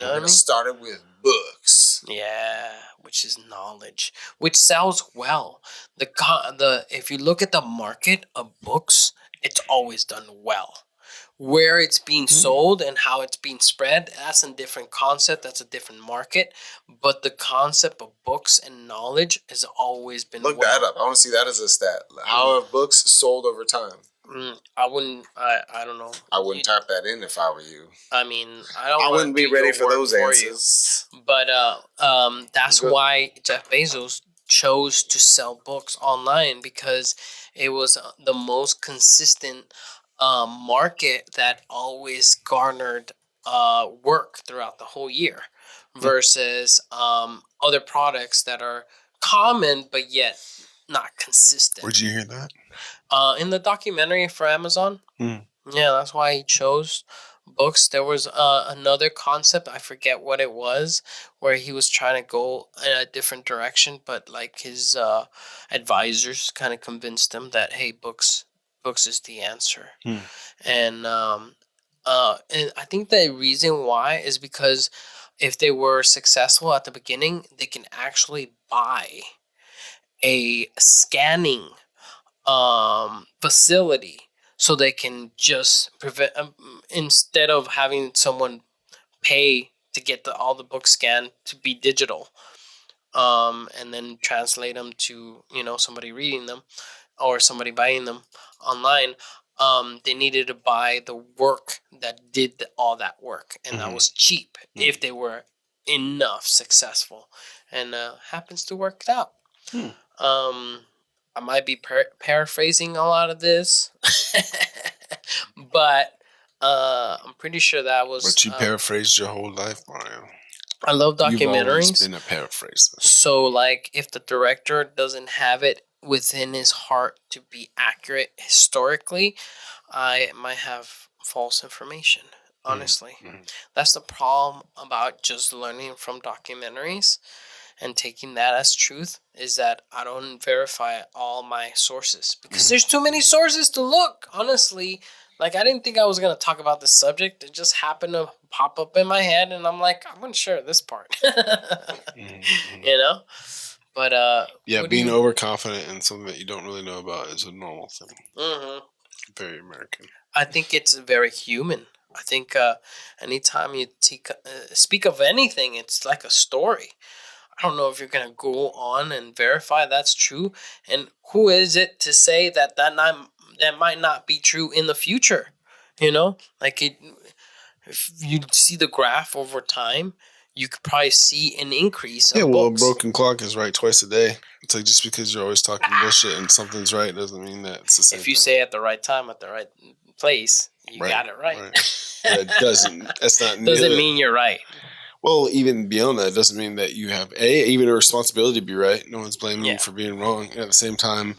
You know what I mean? Started with books. Yeah, which is knowledge, which sells well. If you look at the market of books, it's always done well. Where it's being sold and how it's being spread, that's a different concept. That's a different market. But the concept of books and knowledge has always been Look that up. I want to see that as a stat. How have books sold over time? I don't know. I wouldn't type that in if I were you. I mean, I wouldn't be ready for those answers. But that's why Jeff Bezos chose to sell books online, because it was the most consistent market that always garnered work throughout the whole year, versus other products that are common but yet not consistent. Where'd you hear that? In the documentary for Amazon. Yeah, that's why he chose books. There was another concept, I forget what it was, where he was trying to go in a different direction, but like his advisors kind of convinced him that, hey, books is the answer. And I think the reason why is because if they were successful at the beginning, they can actually buy a scanning facility, so they can just prevent, instead of having someone pay to get all the books scanned to be digital, and then translate them to somebody reading them or somebody buying them online. They needed to buy the work that did all that work, and that was cheap if they were enough successful, and happens to work out. I might be paraphrasing a lot of this, but I'm pretty sure that was. But you paraphrased your whole life, Mario. I love documentaries. You've always been a paraphraser. So, like, if the director doesn't have it within his heart to be accurate historically, I might have false information. Honestly, that's the problem about just learning from documentaries and taking that as truth, is that I don't verify all my sources, because there's too many sources to look, honestly. Like, I didn't think I was going to talk about this subject. It just happened to pop up in my head, and I'm like, I'm going to share this part. You know? But, yeah, being overconfident in something that you don't really know about is a normal thing. Very American. I think it's very human. I think anytime you speak of anything, it's like a story. I don't know if you're going to go on and verify that's true. And who is it to say that might not be true in the future? You know? Like, if you see the graph over time, you could probably see an increase of books. A broken clock is right twice a day. It's like, just because you're always talking bullshit and something's right doesn't mean that it's the same If you say at the right time, at the right place, you got it right. Doesn't mean you're right. Well, even beyond that, it doesn't mean that you have even a responsibility to be right. No one's blaming you for being wrong. And at the same time,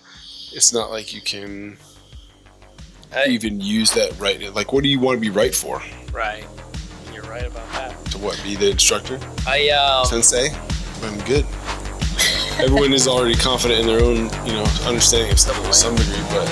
it's not like you can even use that right. Like, what do you want to be right for? Right. You're right about that. To what? Be the instructor? Sensei? I'm good. Everyone is already confident in their own, understanding of stuff to some degree, but